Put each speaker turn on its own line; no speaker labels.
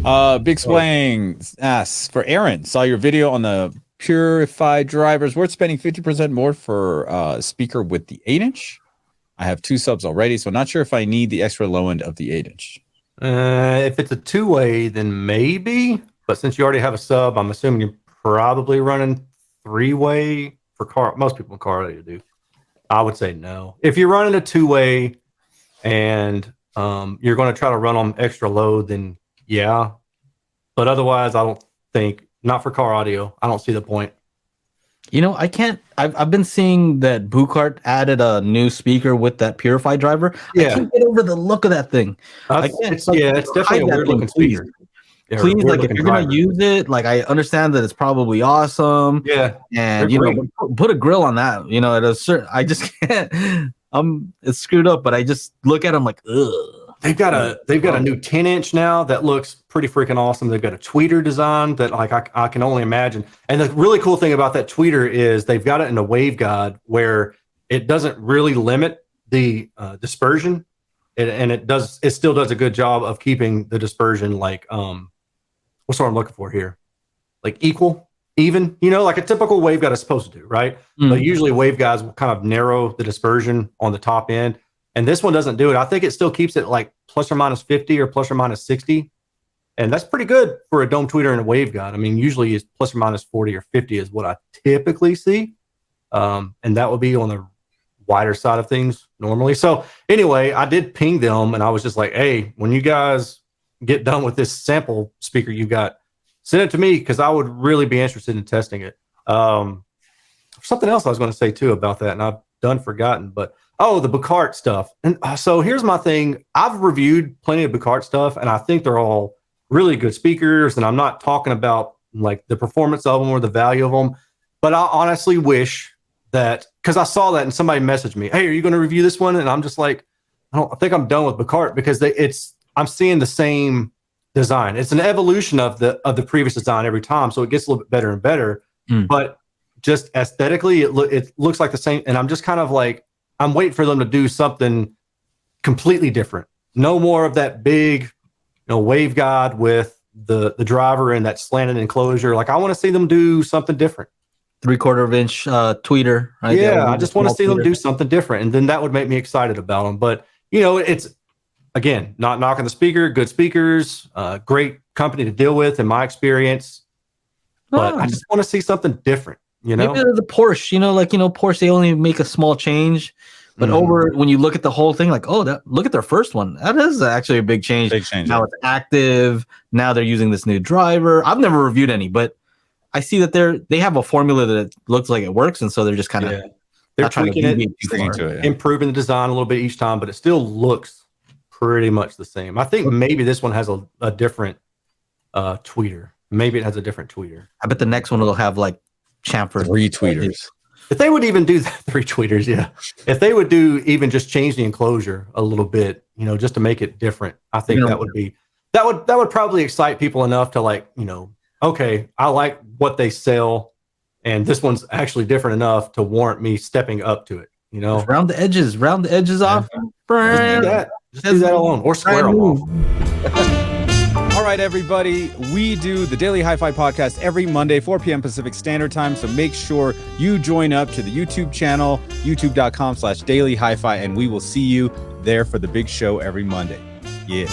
Big Splang asks for Erin. Saw your video on the Purify drivers. Worth spending 50% more for a speaker with the 8-inch. I have 2 subs already, so not sure if I need the extra low end of the 8-inch.
If it's a 2-way, then maybe. But since you already have a sub, I'm assuming you're probably running 3-way for car. Most people in car audio do. I would say no. If you're running a 2-way and you're going to try to run on extra load, then yeah. But otherwise, I don't think, not for car audio. I don't see the point.
I've been seeing that Buchardt added a new speaker with that Purify driver.
Yeah.
I can't get over the look of that thing.
It's definitely a weird looking speaker.
Please, like, if you're going to use it, like, I understand that it's probably awesome.
Yeah.
And, put a grill on that, at a certain, I just can't, it's screwed up, but I just look at them like, ugh.
They've got a new 10-inch now that looks pretty freaking awesome. They've got a tweeter design that, like, I can only imagine. And the really cool thing about that tweeter is they've got it in a waveguide where it doesn't really limit the dispersion, it still does a good job of keeping the dispersion like what's what I'm looking for here, like even, like a typical waveguide is supposed to do, right? But usually waveguides will kind of narrow the dispersion on the top end. And this one doesn't do it. I think it still keeps it like plus or minus 50 or plus or minus 60. And that's pretty good for a dome tweeter and a waveguide. I mean, usually it's plus or minus 40 or 50 is what I typically see. And that would be on the wider side of things normally. So anyway, I did ping them and I was just like, hey, when you guys get done with this sample speaker you got, send it to me because I would really be interested in testing it. Something else I was going to say too about that, and I've done forgotten, but the Buchardt stuff. And so here's my thing. I've reviewed plenty of Buchardt stuff, and I think they're all really good speakers. And I'm not talking about like the performance of them or the value of them, but I honestly wish that, because I saw that and somebody messaged me, hey, are you going to review this one? And I'm just like, I think I'm done with Buchardt because I'm seeing the same design. It's an evolution of the previous design every time, so it gets a little bit better and better. But just aesthetically, it looks like the same. And I'm just kind of like, I'm waiting for them to do something completely different. No more of that big, waveguide with the driver and that slanted enclosure. Like, I want to see them do something different.
3/4 inch tweeter. Right?
Yeah, I just want to see them do something different, and then that would make me excited about them. But it's, again, not knocking the speaker. Good speakers, great company to deal with in my experience. But I just want to see something different. Maybe
the Porsche, Porsche, they only make a small change, but when you look at the whole thing, like, look at their first one. That is actually a big change. Now it's active. Now they're using this new driver. I've never reviewed any, but I see that they have a formula that looks like it works, and so they're just kind of
they're tweaking it, improving the design a little bit each time, but it still looks pretty much the same. I think maybe this one has a different tweeter. Maybe it has a different tweeter.
I bet the next one will have like chamfer
3 tweeters.
If they would even do that, 3 tweeters, yeah. If they would do even just change the enclosure a little bit, just to make it different, I think that would probably excite people enough to, like, okay, I like what they sell, and this one's actually different enough to warrant me stepping up to it.
Just round the edges off.
Just do that alone, or square them off.
All right, everybody, we do the Daily Hi-Fi podcast every Monday, 4 p.m. Pacific Standard Time. So make sure you join up to the YouTube channel, youtube.com/Daily Hi-Fi, and we will see you there for the big show every Monday. Yeah.